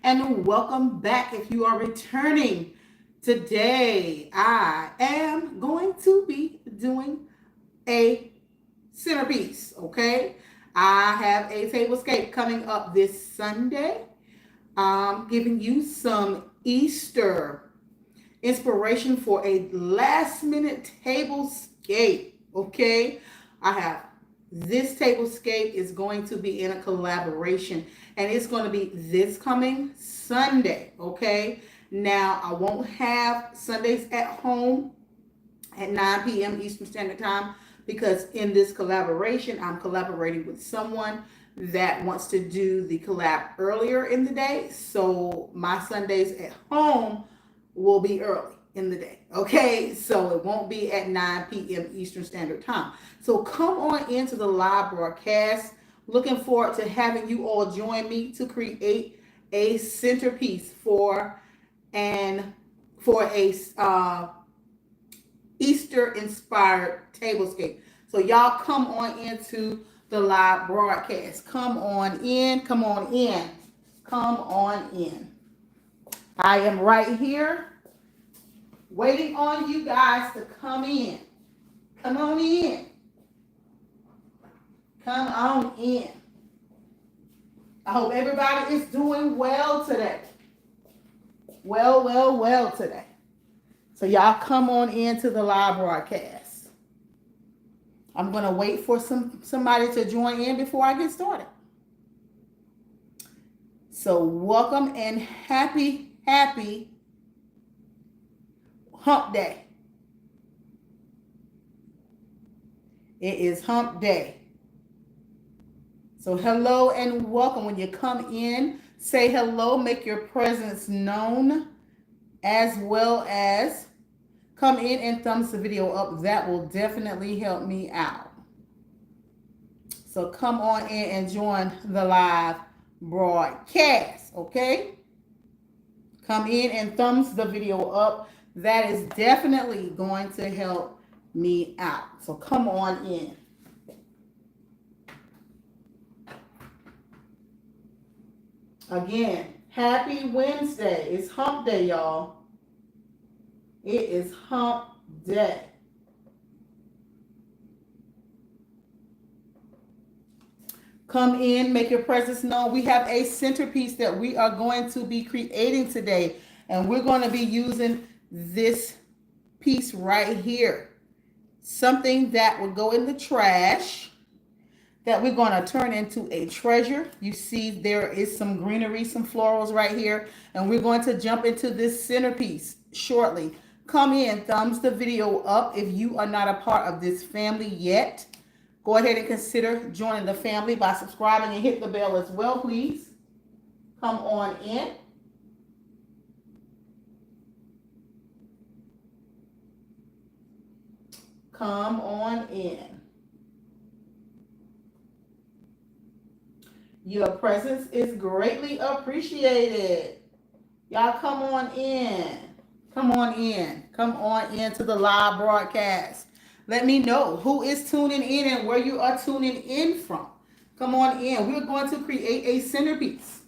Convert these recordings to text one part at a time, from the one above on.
and welcome back. If you are returning today, I am going to be doing a centerpiece. Okay, I have a tablescape coming up this Sunday. Giving you some Easter inspiration for a last minute tablescape. Okay, I have this tablescape is going to be in a collaboration, and it's going to be this coming Sunday. Okay, now I won't have Sundays at home at 9 p.m. Eastern Standard Time because in this collaboration, I'm collaborating with someone that wants to do the collab earlier in the day. So my Sundays at home will be early in the day. Okay, so it won't be at 9 p.m. Eastern Standard Time. So come on into the live broadcast. Looking forward to having you all join me to create a centerpiece and for a Easter inspired tablescape. So y'all come on into the live broadcast. Come on in, come on in, come on in. I am right here waiting on you guys to come in. Come on in. Come on in. I hope everybody is doing well today. Well today. So y'all come on into the live broadcast. I'm going to wait for somebody to join in before I get started. So welcome and happy hump day. It is hump day. So hello and welcome. When you come in, say hello, make your presence known, as well as come in and thumbs the video up. That will definitely help me out. So come on in and join the live broadcast, okay? Come in and thumbs the video up. That is definitely going to help me out. So come on in. Again, happy Wednesday. It's hump day, y'all. It is hump day. Come in, make your presence known. We have a centerpiece that we are going to be creating today, and we're going to be using this piece right here. Something that would go in the trash that we're going to turn into a treasure. You see there is some greenery, some florals right here, and we're going to jump into this centerpiece shortly. Come in, thumbs the video up. If you are not a part of this family yet, go ahead and consider joining the family by subscribing and hit the bell as well, please. Come on in. Come on in. Your presence is greatly appreciated. Y'all come on in. Come on in. Come on into the live broadcast. Let me know who is tuning in and where you are tuning in from. Come on in. We're going to create a centerpiece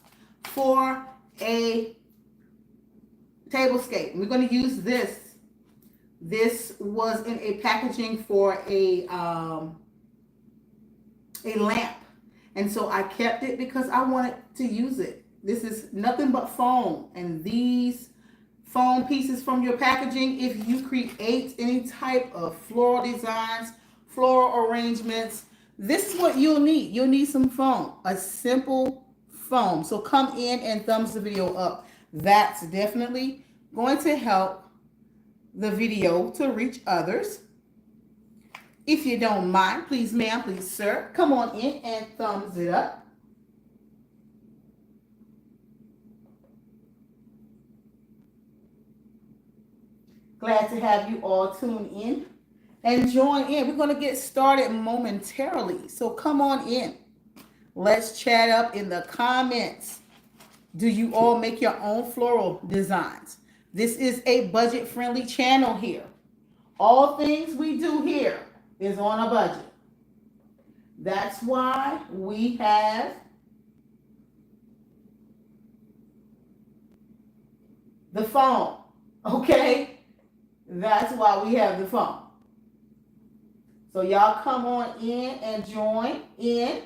for a tablescape. We're going to use this. This was in a packaging for a lamp. And so I kept it because I wanted to use it. This is nothing but foam. And these foam pieces from your packaging, if you create any type of floral designs, floral arrangements, this is what you'll need. You'll need some foam, a simple foam. So come in and thumbs the video up. That's definitely going to help the video to reach others. If you don't mind, please ma'am, please sir, come on in and thumbs it up. Glad to have you all tune in and join in. We're going to get started momentarily. So come on in. Let's chat up in the comments. Do you all make your own floral designs? This is a budget-friendly channel here. All things we do here is on a budget. That's why we have the phone. Okay? That's why we have the phone. So y'all come on in and join in.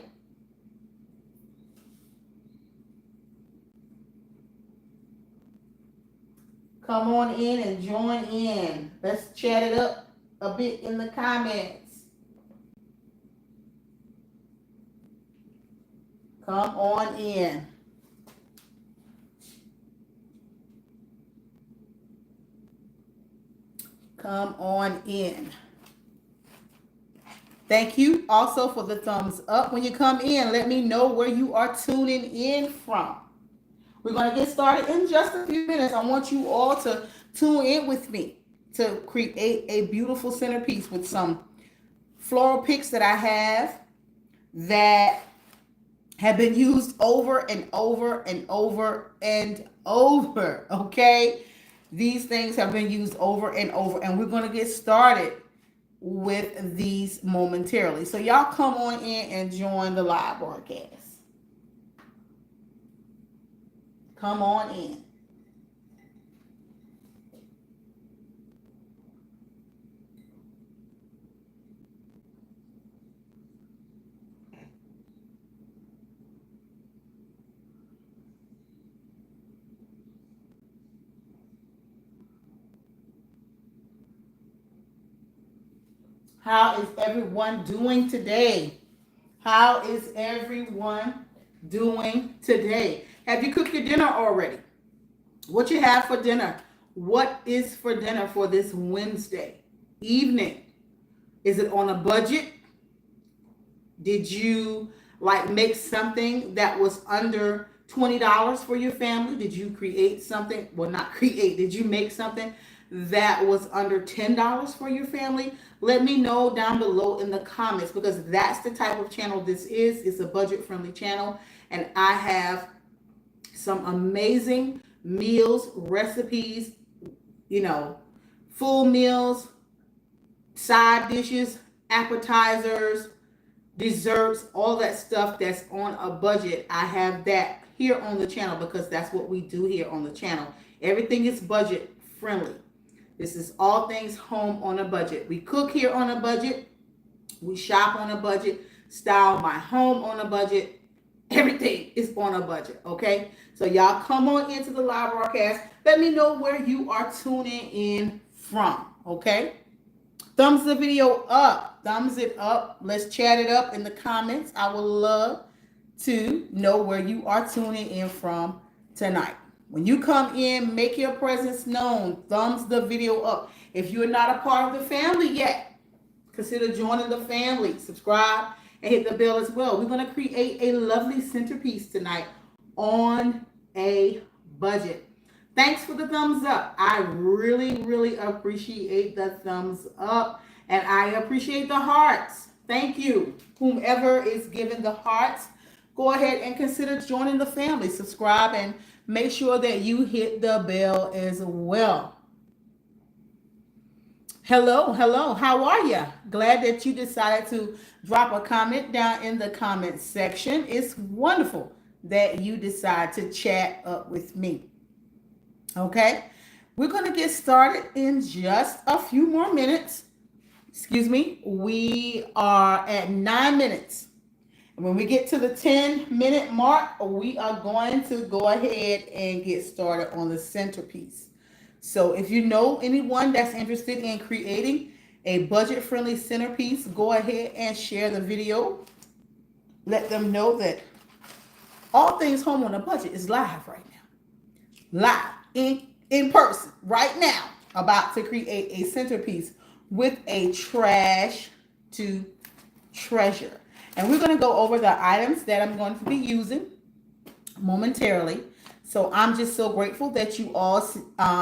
Come on in and join in. Let's chat it up a bit in the comments. Come on in. Come on in. Thank you also for the thumbs up. When you come in, let me know where you are tuning in from. We're going to get started in just a few minutes. I want you all to tune in with me to create a beautiful centerpiece with some floral picks that I have that have been used over and over and over and over. Okay? These things have been used over and over, and we're going to get started with these momentarily. So y'all come on in and join the live broadcast. Come on in. How is everyone doing today? How is everyone doing today? Have you cooked your dinner already? What you have for dinner? What is for dinner for this Wednesday evening? Is it on a budget? Did you make something that was under $20 for your family? Did you create something? Well, not create. Did you make something that was under $10 for your family? Let me know down below in the comments, because that's the type of channel this is. It's a budget-friendly channel, and I have some amazing meals, recipes, full meals, side dishes, appetizers, desserts, all that stuff that's on a budget. I have that here on the channel because that's what we do here on the channel. Everything is budget friendly. This is all things home on a budget. We cook here on a budget. We shop on a budget. Style my home on a budget. Everything is on a budget, okay? So y'all come on into the live broadcast. Let me know where you are tuning in from, okay? Thumbs the video up. Thumbs it up. Let's chat it up in the comments. I would love to know where you are tuning in from tonight. When you come in, make your presence known. Thumbs the video up. If you're not a part of the family yet, consider joining the family. Subscribe and hit the bell as well. We're going to create a lovely centerpiece tonight on a budget. Thanks for the thumbs up. I really, really appreciate the thumbs up, and I appreciate the hearts. Thank you. Whomever is giving the hearts, go ahead and consider joining the family. Subscribe and make sure that you hit the bell as well. Hello, hello. How are you? Glad that you decided to drop a comment down in the comment section. It's wonderful that you decide to chat up with me. Okay, we're going to get started in just a few more minutes. Excuse me. We are at 9 minutes. When we get to the 10-minute mark, we are going to go ahead and get started on the centerpiece. So if you know anyone that's interested in creating a budget-friendly centerpiece, go ahead and share the video. Let them know that All Things Home on a Budget is live right now. Live in person right now. About to create a centerpiece with a trash to treasure. And we're going to go over the items that I'm going to be using momentarily. So I'm just so grateful that you all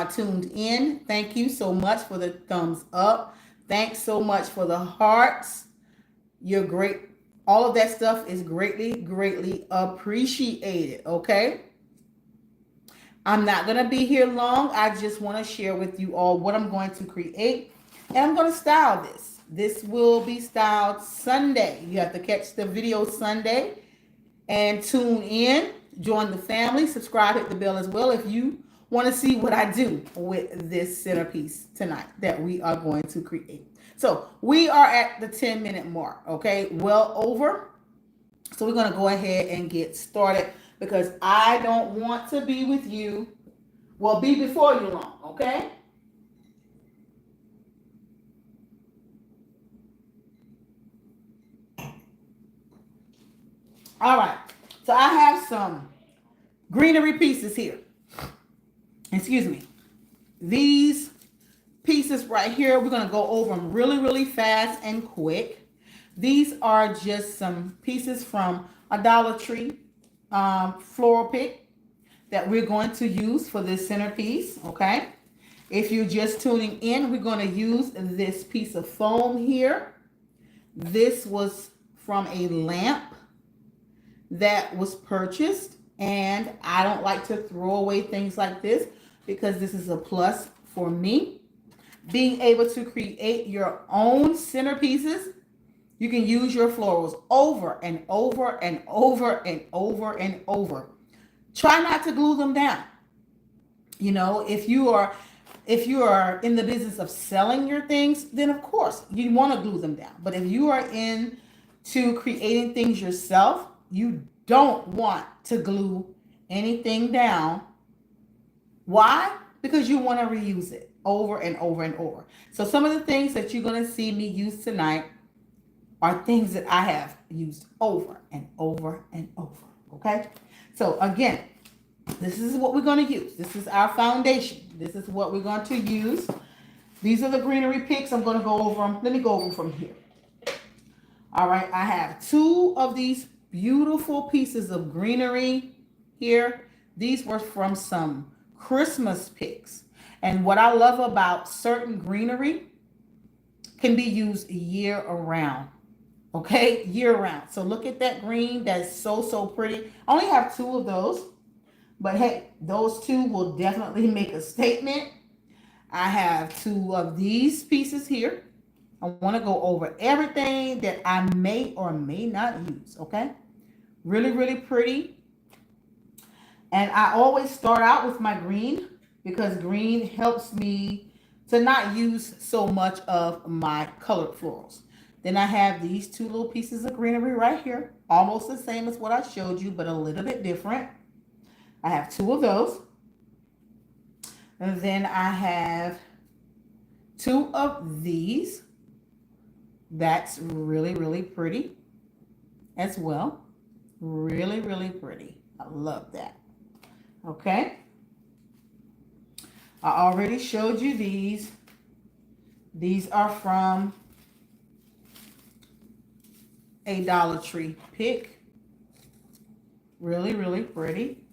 tuned in. Thank you so much for the thumbs up. Thanks so much for the hearts. You're great. All of that stuff is greatly, greatly appreciated. Okay. I'm not going to be here long. I just want to share with you all what I'm going to create. And I'm going to style this. This will be styled Sunday. You have to catch the video Sunday and tune in. Join the family. Subscribe, hit the bell as well if you want to see what I do with this centerpiece tonight that we are going to create. So we are at the 10-minute mark, okay? Well over. So we're going to go ahead and get started because I don't want to be with you. Well, be before you long, okay? All right. So I have some greenery pieces here. Excuse me. These pieces right here, we're going to go over them really, really fast and quick. These are just some pieces from a Dollar Tree floral pick that we're going to use for this centerpiece, okay? If you're just tuning in, we're going to use this piece of foam here. This was from a lamp that was purchased, and I don't like to throw away things like this because this is a plus for me. Being able to create your own centerpieces, you can use your florals over and over and over and over and over. Try not to glue them down. You know, if you are in the business of selling your things, then of course you want to glue them down. But if you are into creating things yourself, you don't want to glue anything down. Why? Because you want to reuse it over and over and over. So some of the things that you're going to see me use tonight are things that I have used over and over and over. Okay? So again, this is what we're going to use. This is our foundation. This is what we're going to use. These are the greenery picks. I'm going to go over them. Let me go over them from here. All right. I have 2 of these beautiful pieces of greenery here. These were from some Christmas picks. And what I love about certain greenery can be used year around. Okay, year round. So look at that green. That's so, so pretty. I only have 2 of those. But hey, those 2 will definitely make a statement. I have 2 of these pieces here. I want to go over everything that I may or may not use. Okay, really, really pretty. And I always start out with my green because green helps me to not use so much of my colored florals. Then I have these 2 little pieces of greenery right here, almost the same as what I showed you, but a little bit different. I have 2 of those. And then I have 2 of these. That's really, really pretty as well. Really, really pretty. I love that. Okay. I already showed you these. These are from a Dollar Tree pick. Really, really pretty.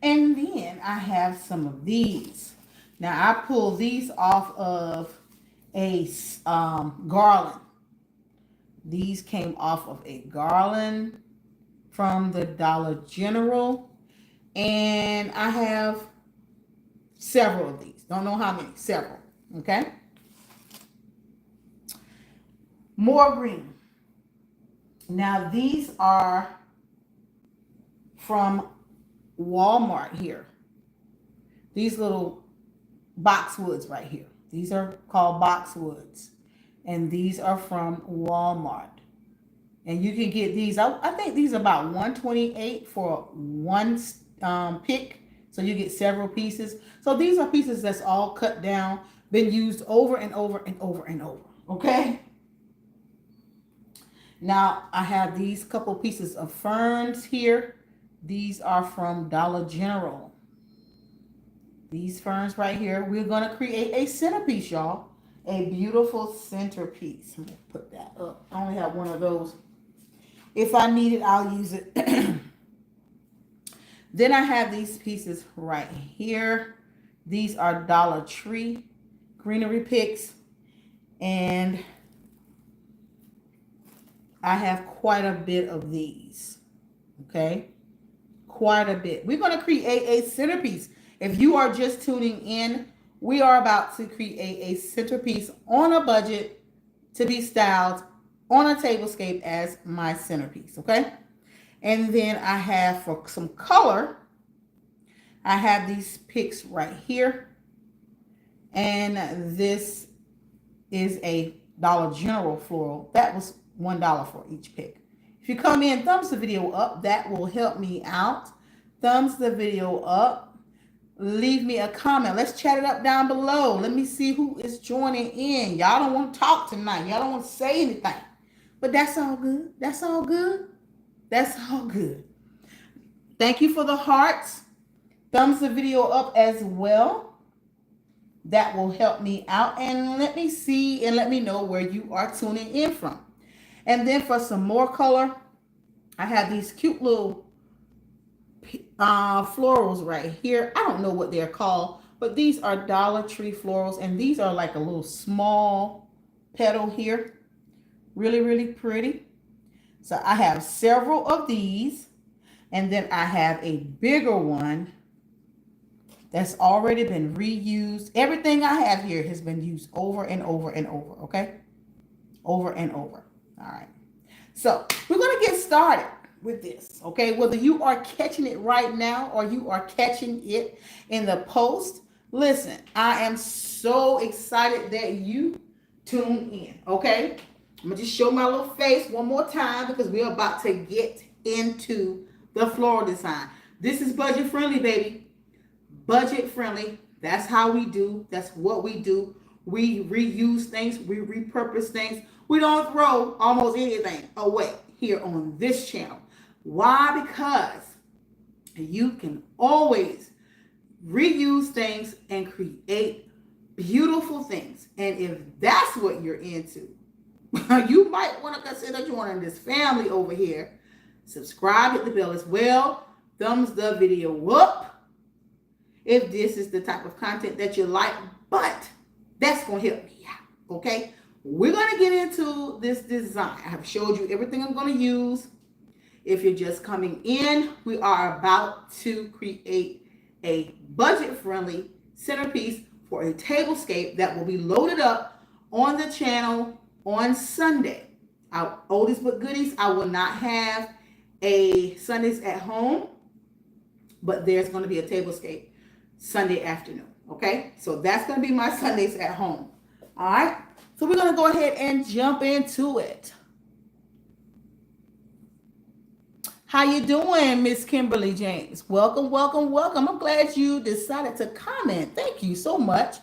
And then I have some of these. Now I pulled these off of a garland. These came off of a garland from the Dollar General. And I have several of these. Don't know how many. Several. Okay. More green. Now these are from Walmart here. These little boxwoods right here. These are called boxwoods. And these are from Walmart. And you can get these. I think these are about $128 for one pick. So you get several pieces. So these are pieces that's all cut down, been used over and over and over and over. Okay. Now I have these couple pieces of ferns here. These are from Dollar General. These ferns right here. We're going to create a centerpiece, y'all. A beautiful centerpiece. I'm going to put that up. I only have one of those. If I need it, I'll use it. Then I have these pieces right here. These are Dollar Tree greenery picks. And I have quite a bit of these. Okay. Quite a bit. We're going to create a centerpiece. If you are just tuning in, we are about to create a centerpiece on a budget to be styled on a tablescape as my centerpiece. Okay. And then I have, for some color, I have these picks right here. And this is a Dollar General floral. That was $1 for each pick. If you come in, thumbs the video up. That will help me out. Thumbs the video up. Leave me a comment. Let's chat it up down below. Let me see who is joining in. Y'all don't want to talk tonight. Y'all don't want to say anything. But that's all good. That's all good. That's all good. Thank you for the hearts. Thumbs the video up as well. That will help me out. And let me see and let me know where you are tuning in from. And then for some more color, I have these cute little florals right here. I don't know what they're called, but these are Dollar Tree florals. And these are like a little small petal here. Really, really pretty. So I have several of these. And then I have a bigger one that's already been reused. Everything I have here has been used over and over and over, okay? Over and over. All right. So we're going to get started with this, okay? Whether you are catching it right now or you are catching it in the post, listen, I am so excited that you tune in, okay? I'm going to just show my little face one more time because we're about to get into the floral design. This is budget friendly, baby. Budget friendly. That's how we do. That's what we do. We reuse things. We repurpose things. We don't throw almost anything away here on this channel. Why? Because you can always reuse things and create beautiful things. And if that's what you're into, you might want to consider joining this family over here. Subscribe, hit the bell as well. Thumbs the video up if this is the type of content that you like, but that's going to help me out, okay? We're going to get into this design. I have showed you everything I'm going to use. If you're just coming in, we are about to create a budget-friendly centerpiece for a tablescape that will be loaded up on the channel on Sunday. Our oldies but goodies, I will not have a Sundays at home, but there's going to be a tablescape Sunday afternoon, okay? So that's going to be my Sundays at home, all right? So we're going to go ahead and jump into it. How you doing, Miss Kimberly James? Welcome, welcome, welcome. I'm glad you decided to comment. Thank you so much.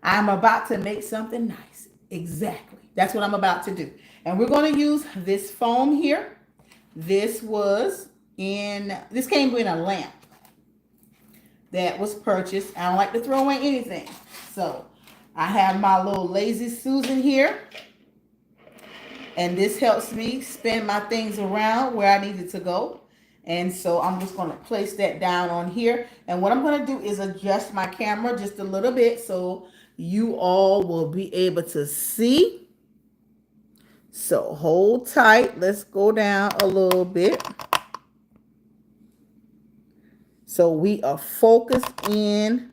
I'm about to make something nice. Exactly. That's what I'm about to do. And we're going to use this foam here. This came in a lamp that was purchased. I don't like to throw away anything. So I have my little Lazy Susan here. And this helps me spin my things around where I need it to go. And so I'm just going to place that down on here. And what I'm going to do is adjust my camera just a little bit so you all will be able to see. So hold tight. Let's go down a little bit. So we are focused in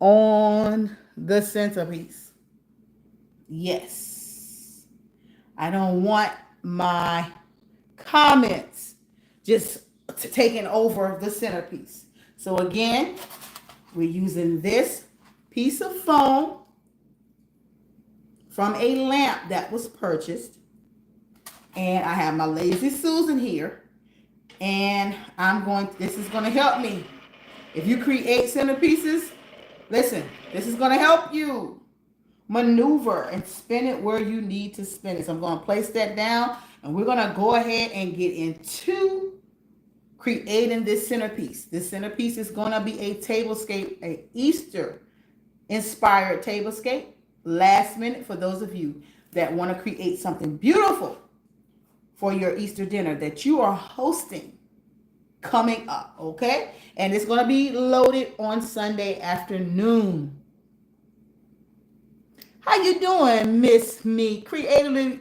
on the centerpiece. Yes. I don't want my comments just taking over the centerpiece. So again, we're using this piece of foam from a lamp that was purchased. And I have my Lazy Susan here. And this is going to help me. If you create centerpieces, listen, this is going to help you maneuver and spin it where you need to spin it. So I'm going to place that down and we're going to go ahead and get into creating this centerpiece. This centerpiece is going to be a tablescape, a Easter inspired tablescape. Last minute for those of you that want to create something beautiful for your Easter dinner that you are hosting coming up, okay? And it's going to be loaded on Sunday afternoon. How you doing, Miss Me? Creatively,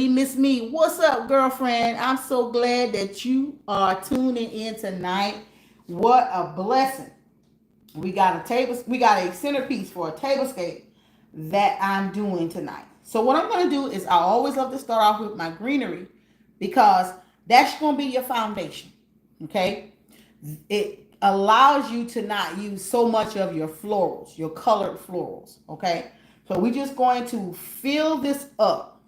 Miss Me. What's up, girlfriend? I'm so glad that you are tuning in tonight. What a blessing. We got a centerpiece for a tablescape that I'm doing tonight. So what I'm going to do is I always love to start off with my greenery because that's going to be your foundation. Okay. It allows you to not use so much of your florals, your colored florals. Okay. So we're just going to fill this up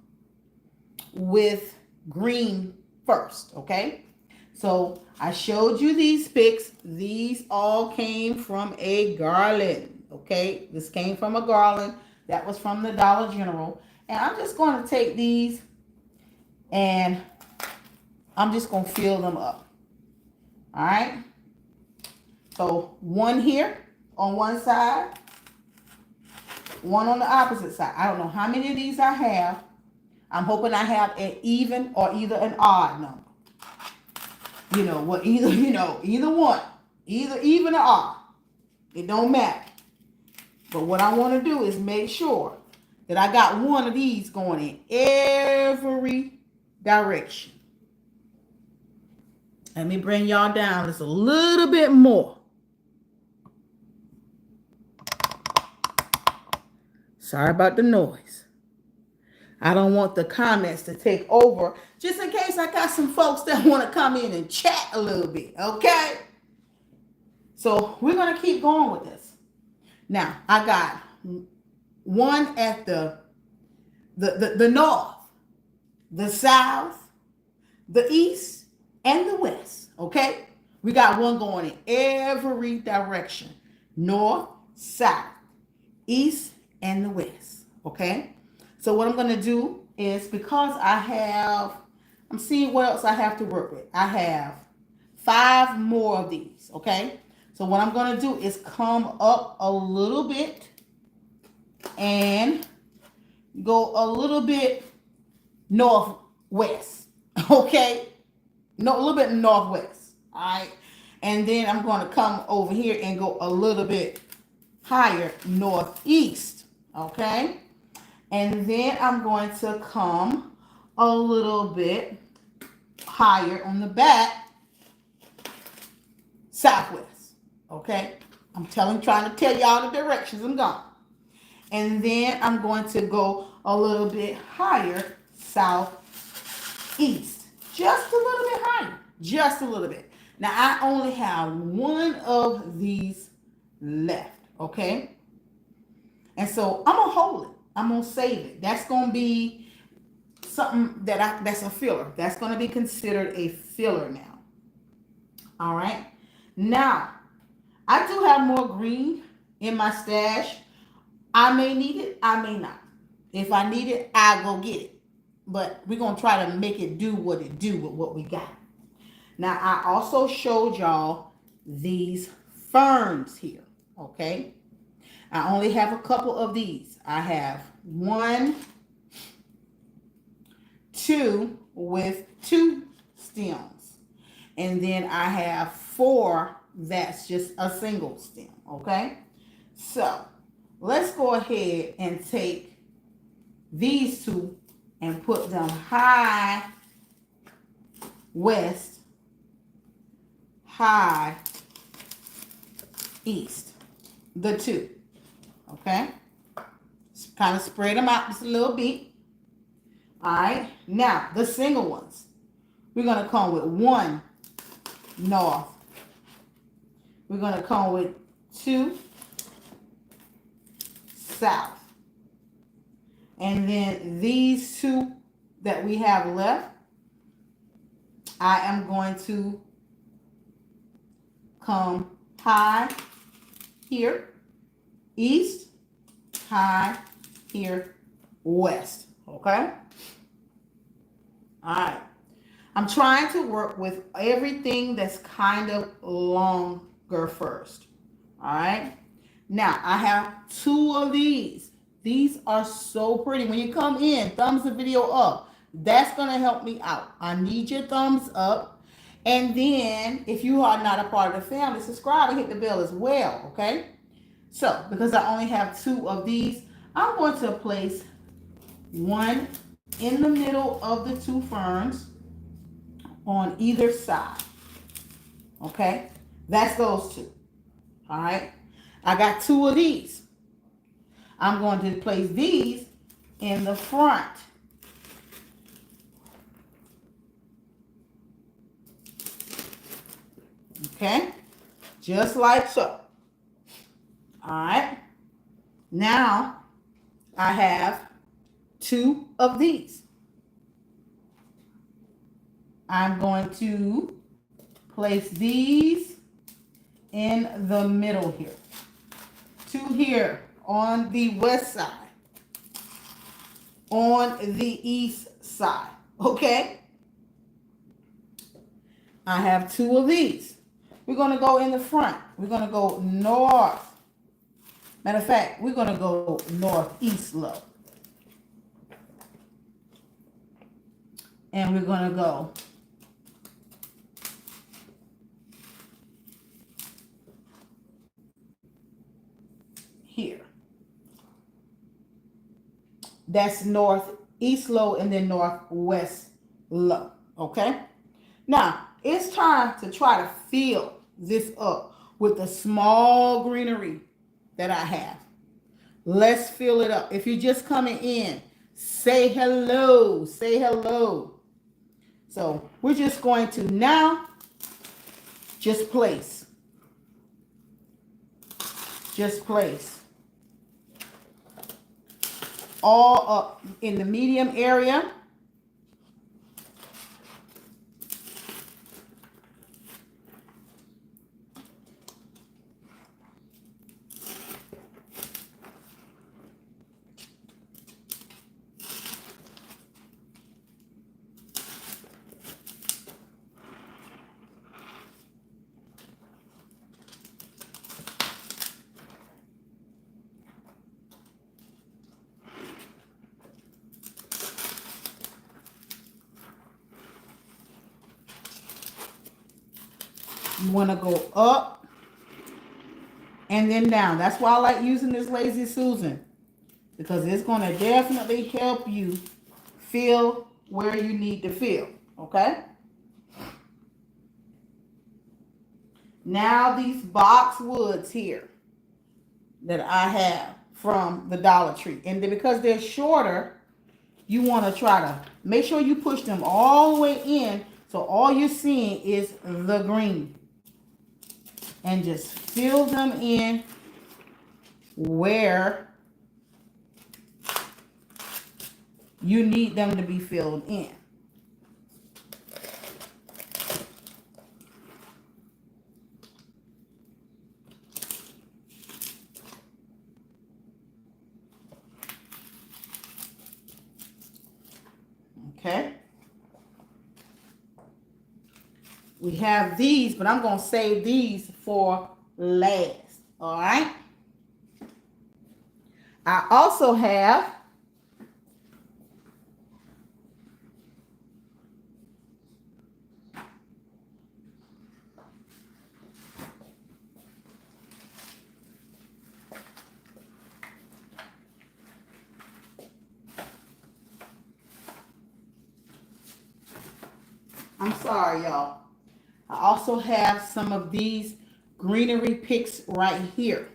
with green first. Okay. So I showed you these picks. These all came from a garland. Okay. This came from a garland that was from the Dollar General. And I'm just going to take these and I'm just going to fill them up. All right. So one here on one side, one on the opposite side. I don't know how many of these I have. I'm hoping I have an even or either an odd number. You know what? Either one, either even or odd. It don't matter. But what I want to do is make sure that I got one of these going in every direction. Let me bring y'all down just a little bit more. Sorry about the noise. I don't want the comments to take over, just in case I got some folks that want to come in and chat a little bit, okay? So we're going to keep going with this. Now, I got one at the north, the south, the east, and the west, okay? We got one going in every direction. North, south, east, and the west, okay? So what I'm going to do is, because I'm seeing what else I have to work with. I have 5 more of these, okay? So what I'm going to do is come up a little bit and go a little bit northwest, okay? No, a little bit northwest, all right? And then I'm going to come over here and go a little bit higher northeast, okay? And then I'm going to come a little bit higher on the back southwest, okay? Trying to tell y'all the directions I'm going. And then I'm going to go a little bit higher southeast. Just a little bit higher. Just a little bit. Now, I only have one of these left, okay? And so I'm going to hold it. I'm going to save it. That's going to be something that's a filler. That's going to be considered a filler now. All right. Now, I do have more green in my stash. I may need it. I may not. If I need it, I'll go get it. But we're going to try to make it do what it do with what we got. Now, I also showed y'all these ferns here. Okay. I only have a couple of these. I have 1, 2 with 2 stems. And then I have 4 that's just a single stem. Okay. So let's go ahead and take these 2 and put them high west, high east. The 2. Okay. Kind of spread them out just a little bit. All right. Now, the single ones. We're going to come with 1 north. We're going to come with 2 south. And then these 2 that we have left, I am going to come high here, east, high here, west. Okay? All right. I'm trying to work with everything that's kind of longer first. All right? Now, I have 2 of these. These are so pretty. When you come in, thumbs the video up. That's going to help me out. I need your thumbs up. And then, if you are not a part of the family, subscribe and hit the bell as well, okay? So, because I only have 2 of these, I'm going to place 1 in the middle of the 2 ferns on either side, okay? That's those 2, all right? I got 2 of these. I'm going to place these in the front. Okay, just like so. All right, now I have 2 of these. I'm going to place these in the middle here. 2 here on the west side, on the east side. Okay, I have 2 of these. We're going to go in the front. We're going to go north. Matter of fact, we're going to go northeast low. And we're going to go here. That's northeast low and then northwest low. Okay? Now, it's time to try to fill this up with the small greenery that I have. Let's fill it up. If you're just coming in, say hello. Say hello. So we're just going to now just place. Just place. All up in the medium area. You want to go up and then down. That's why I like using this Lazy Susan, because it's going to definitely help you fill where you need to fill. Okay? Now these boxwoods here that I have from the Dollar Tree. And then because they're shorter, you want to try to make sure you push them all the way in so all you're seeing is the green. And just fill them in where you need them to be filled in. Okay. We have these, but I'm going to save these for last. All right. I also have I'm sorry, y'all. I also have some of these greenery picks right here.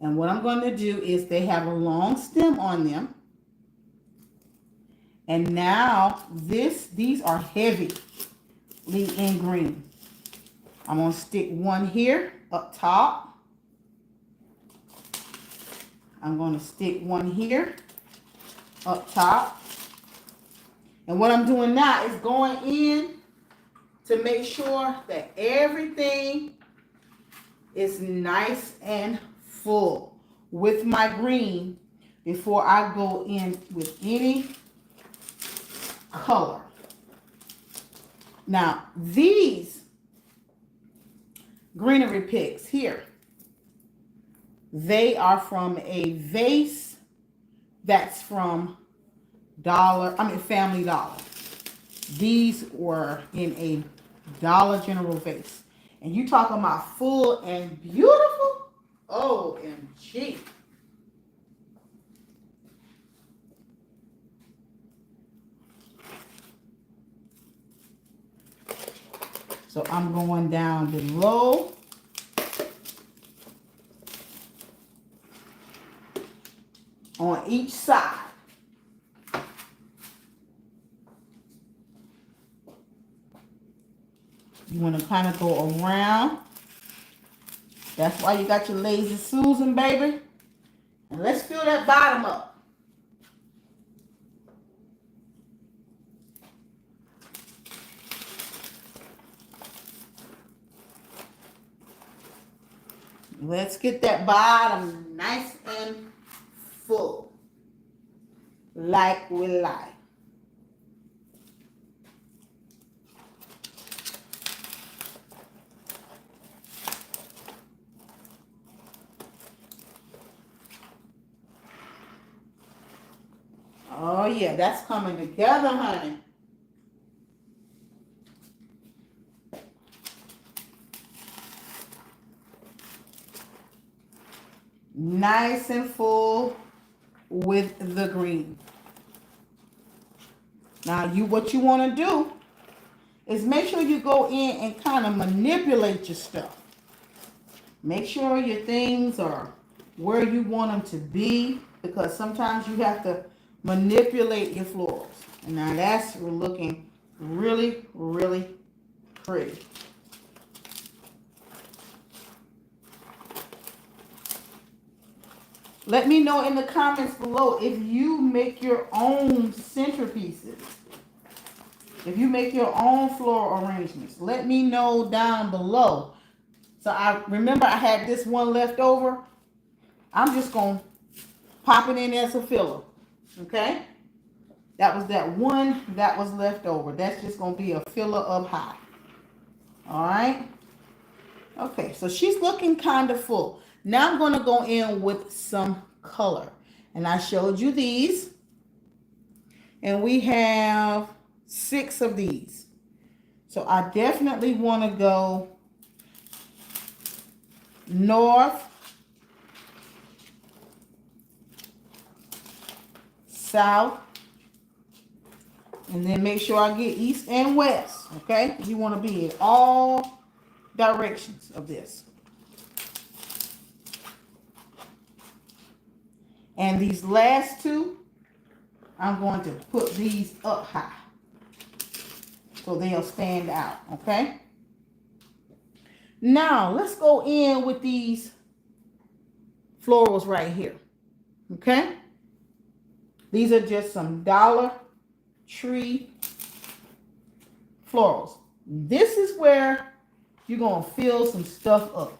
And what I'm going to do is they have a long stem on them. And now these are heavily in green. I'm going to stick one here up top. I'm going to stick one here up top. And what I'm doing now is going in to make sure that everything is nice and full with my green before I go in with any color. Now, these greenery picks here, they are from a vase that's from Family Dollar. These were in a Dollar General vase. And you talking about full and beautiful? OMG. So I'm going down below. On each side. You You want to kind of go around. That's why you got your Lazy Susan, baby. And let's fill that bottom up. Let's get that bottom nice and full, like we like. Oh yeah, that's coming together, honey. Nice and full with the green. Now what you want to do is make sure you go in and kind of manipulate your stuff. Make sure your things are where you want them to be, because sometimes you have to manipulate your florals. And now that's looking really, really pretty. Let me know in the comments below if you make your own centerpieces. If you make your own floral arrangements. Let me know down below. So I remember I had this one left over. I'm just going to pop it in as a filler. Okay? That was that one that was left over. That's just going to be a filler up high. All right? Okay, so she's looking kind of full. Now I'm going to go in with some color. And I showed you these. And we have 6 of these. So I definitely want to go north, south, and then make sure I get east and west. Okay? You want to be in all directions of this. And these last 2, I'm going to put these up high so they'll stand out, okay? Now, let's go in with these florals right here, okay? These are just some Dollar Tree florals. This is where you're going to fill some stuff up.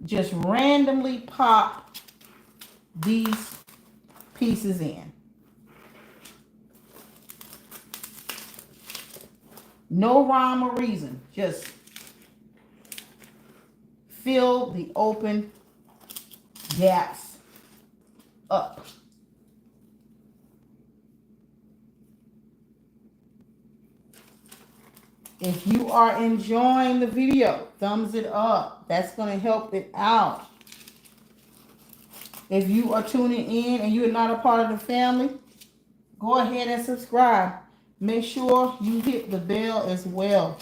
Just randomly pop these pieces in. No rhyme or reason. Just fill the open gaps up. If you are enjoying the video, thumbs it up. That's going to help it out. If you are tuning in and you're not a part of the family, go ahead and subscribe. Make sure you hit the bell as well.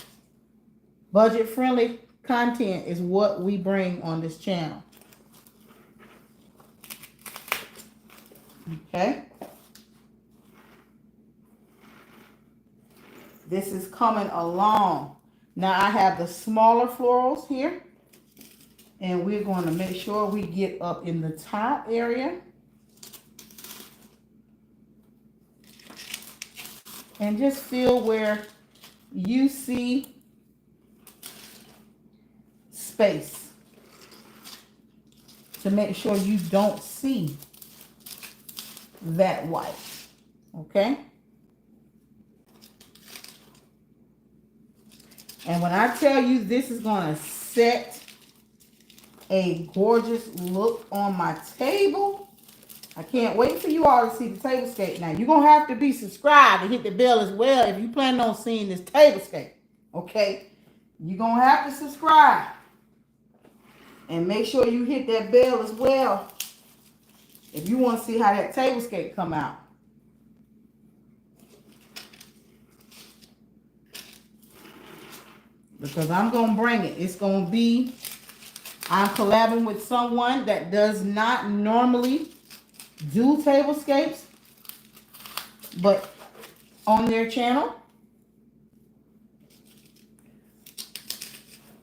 Budget-friendly content is what we bring on this channel. Okay. This is coming along. Now I have the smaller florals here. And we're going to make sure we get up in the top area. And just feel where you see space to make sure you don't see that white. Okay? And when I tell you this is going to set a gorgeous look on my table, I can't wait for you all to see the tablescape. Now, you're going to have to be subscribed and hit the bell as well if you plan on seeing this tablescape. Okay? You're going to have to subscribe. And make sure you hit that bell as well if you want to see how that tablescape come out. Because I'm going to bring it. It's going to be, I'm collabing with someone that does not normally do tablescapes, but on their channel.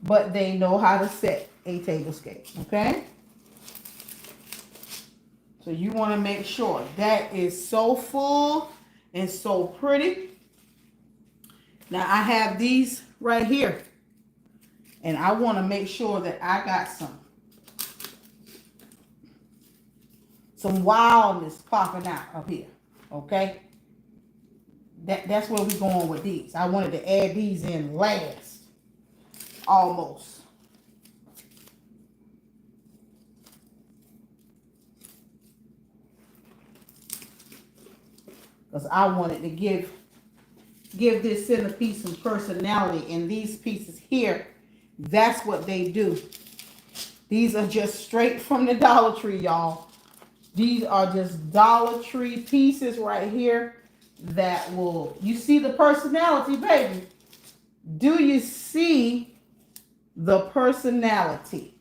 but they know how to set a tablescape, okay? So you want to make sure that is so full and so pretty. Now I have these right here, and I want to make sure that I got some wildness popping out up here, okay? That's where we're going with these. I wanted to add these in last, almost. Because I wanted to give this centerpiece some personality. And these pieces here, that's what they do. These are just straight from the Dollar Tree, y'all. These are just Dollar Tree pieces right here that will, you see the personality, baby. Do you see the personality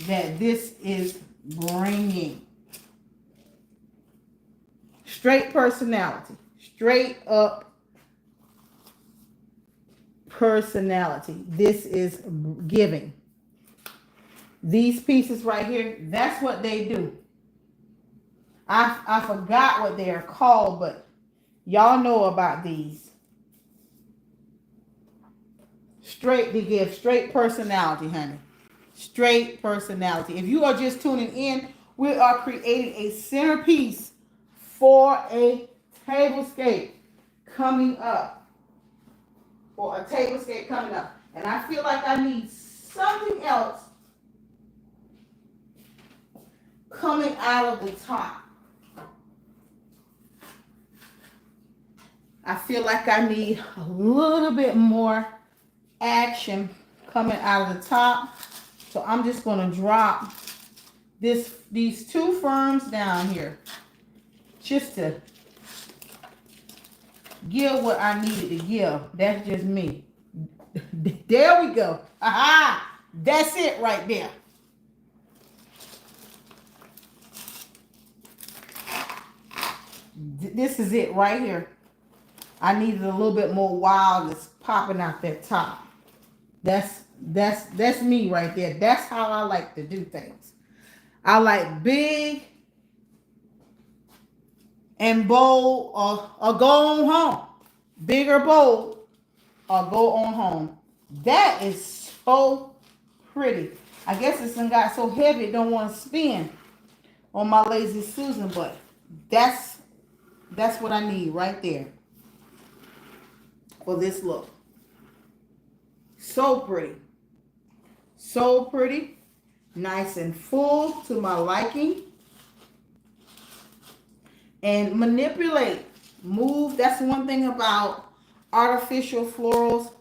that this is bringing? Straight personality, straight up personality. This is giving. These pieces right here, that's what they do. I forgot what they are called, but y'all know about these. Straight, they give straight personality, honey. Straight personality. If you are just tuning in, we are creating a centerpiece for a tablescape coming up. For a tablescape coming up. And I feel like I need something else coming out of the top. I feel like I need a little bit more action coming out of the top. So I'm just going to drop these two ferns down here just to give what I needed to give. That's just me. There we go. Aha! That's it right there. This is it right here. I needed a little bit more wildness popping out that top. That's me right there. That's how I like to do things. I like big and bold, or go on home. Big or bold, or go on home. That is so pretty. I guess it's got so heavy it don't want to spin on my Lazy Susan, but that's what I need right there for this look. So pretty. So pretty. Nice and full to my liking. And manipulate. Move. That's one thing about artificial florals.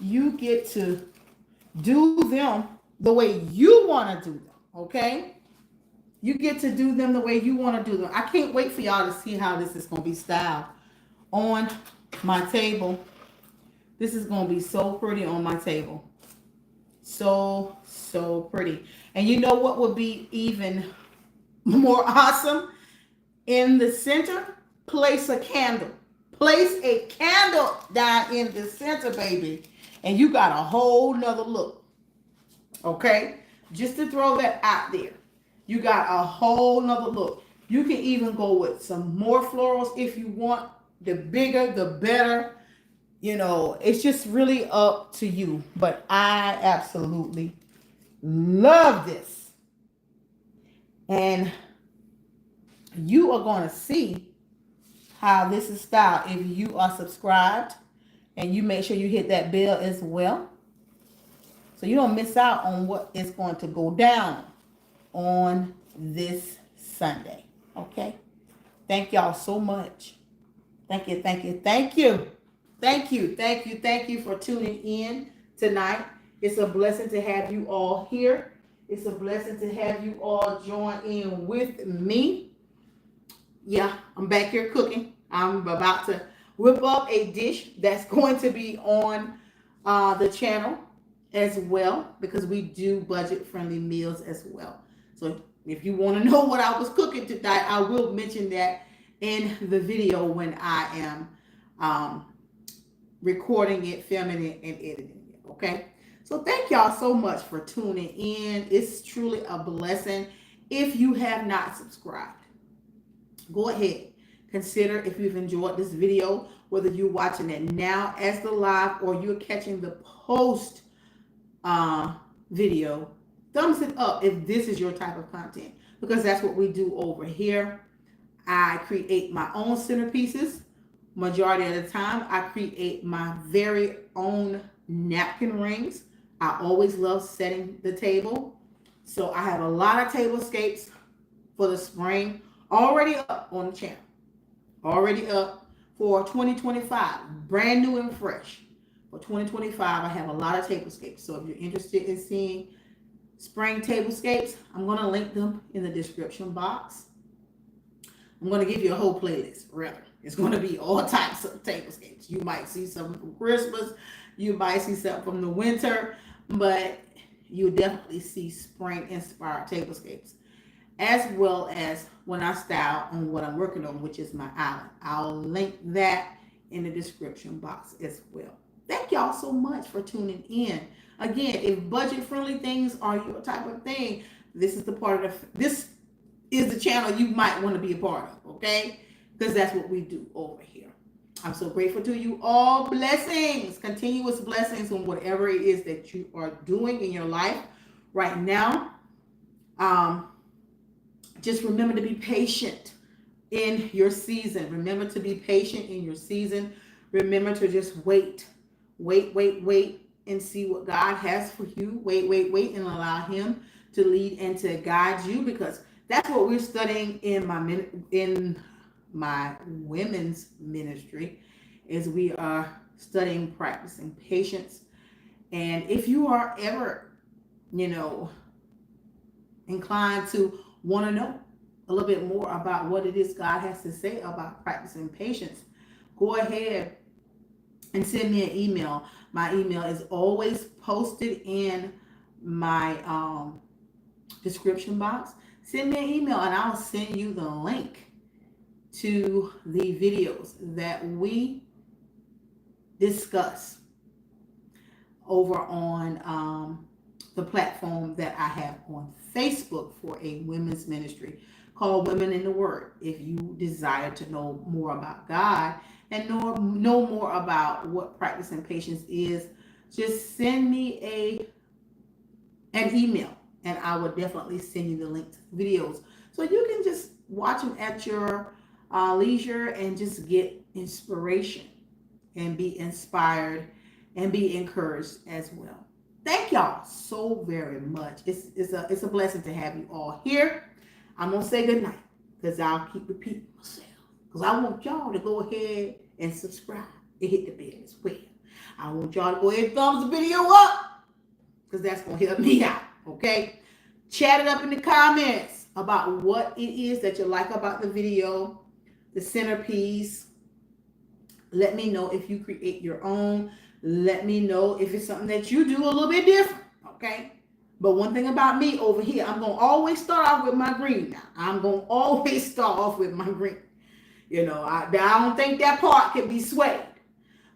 You get to do them the way you want to do them. Okay? You get to do them the way you want to do them. I can't wait for y'all to see how this is going to be styled on my table. This is going to be so pretty on my table. So, so pretty. And you know what would be even more awesome? In the center, place a candle. Place a candle down in the center, baby. And you got a whole nother look. Okay? Just to throw that out there. You got a whole nother look. You can even go with some more florals if you want. The bigger, the better. You know, it's just really up to you. But I absolutely love this. And you are going to see how this is styled if you are subscribed. And you make sure you hit that bell as well. So you don't miss out on what is going to go down on this Sunday. Okay? Thank y'all so much. Thank you, thank you, thank you. Thank you, thank you, thank you for tuning in tonight. It's a blessing to have you all here. It's a blessing to have you all join in with me. Yeah, I'm back here cooking. I'm about to whip up a dish that's going to be on the channel as well, because we do budget-friendly meals as well. So if you want to know what I was cooking tonight, I will mention that in the video when I am recording it, filming it, and editing it. Okay. So thank y'all so much for tuning in. It's truly a blessing. If you have not subscribed, go ahead. Consider if you've enjoyed this video, whether you're watching it now as the live or you're catching the post video, thumbs it up if this is your type of content, because that's what we do over here. I create my own centerpieces. Majority of the time, I create my very own napkin rings. I always love setting the table. So I have a lot of tablescapes for the spring already up on the channel. Already up for 2025. Brand new and fresh. For 2025, I have a lot of tablescapes. So if you're interested in seeing spring tablescapes, I'm going to link them in the description box. I'm going to give you a whole playlist, rather. It's going to be all types of tablescapes. You might see some from Christmas. You might see some from the winter. But you'll definitely see spring-inspired tablescapes, as well as when I style on what I'm working on, which is my island. I'll link that in the description box as well. Thank y'all so much for tuning in. Again, if budget-friendly things are your type of thing, this is the channel you might want to be a part of, okay? Because that's what we do over here. I'm so grateful to you all. Blessings, continuous blessings on whatever it is that you are doing in your life right now. Just remember to be patient in your season. Remember to be patient in your season. Remember to just wait, and see what God has for you. Wait, and allow Him to lead and to guide you, because that's what we're studying in my women's ministry, is we are studying practicing patience. And if you are ever, inclined to want to know a little bit more about what it is God has to say about practicing patience, go ahead and send me an email. My email is always posted in my description box. Send me an email and I'll send you the link to the videos that we discuss over on the platform that I have on Facebook for a women's ministry called Women in the Word. If you desire to know more about God and know more about what practicing patience is, just send me an email and I will definitely send you the link to the videos so you can just watch them at your leisure and just get inspiration and be inspired and be encouraged as well. Thank y'all so very much. It's a blessing to have you all here. I'm going to say good night because I'll keep repeating myself, because I want y'all to go ahead and subscribe and hit the bell as well. I want y'all to go ahead and thumbs the video up, because that's going to help me out, okay? Chat it up in the comments about what it is that you like about the video, the centerpiece. Let me know if you create your own. Let me know if it's something that you do a little bit different, okay? But one thing about me over here, I'm going to always start off with my green now. I'm going to always start off with my green. I don't think that part can be swayed.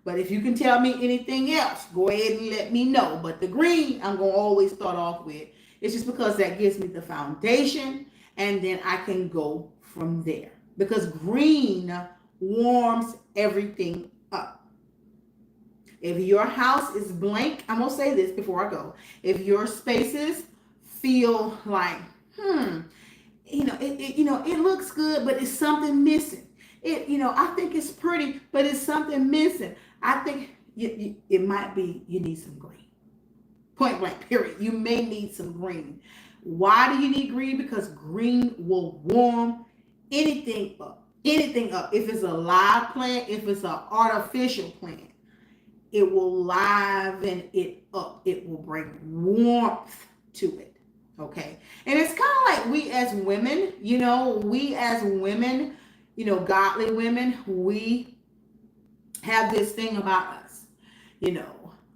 But if you can tell me anything else, go ahead and let me know. But the green, I'm going to always start off with. It's just because that gives me the foundation, and then I can go from there. Because green warms everything up. If your house is blank, I'm going to say this before I go. If your spaces feel like, it looks good, but it's something missing. I think it's pretty, but it's something missing. I think it might be you need some green. Point blank, period. You may need some green. Why do you need green? Because green will warm anything up. If it's a live plant, if it's an artificial plant, it will liven it up. It will bring warmth to it. Okay. And it's kind of like we as women, godly women, we have this thing about us.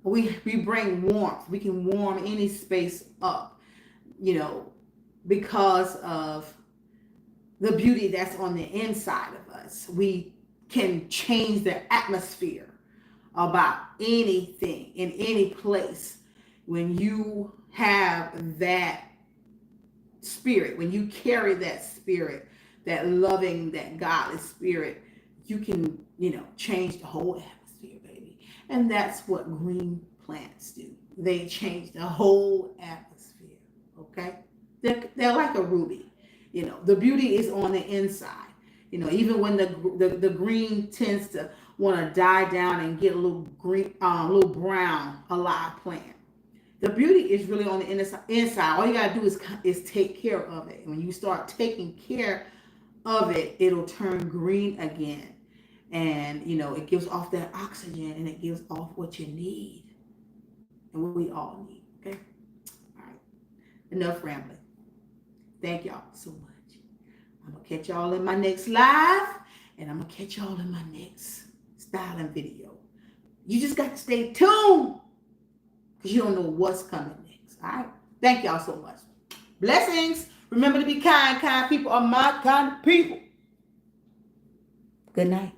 We bring warmth. We can warm any space up, because of the beauty that's on the inside of us. We can change the atmosphere about anything in any place. When you have that spirit, when you carry that spirit, that loving, that godly spirit, you can, change the whole atmosphere, baby. And that's what green plants do. They change the whole atmosphere. Okay? They're like a ruby. The beauty is on the inside. Even when the green tends to want to die down and get a little green, a little brown, a live plant. The beauty is really on the inside. All you gotta do is take care of it. When you start taking care of it, it'll turn green again, and it gives off that oxygen, and it gives off what you need and what we all need. Okay, all right. Enough rambling. Thank y'all so much. I'm gonna catch y'all in my next live, and I'm gonna catch y'all in my next styling video. You just got to stay tuned, because you don't know what's coming next. All right. Thank y'all so much. Blessings. Remember to be kind. Kind people are my kind of people. Good night.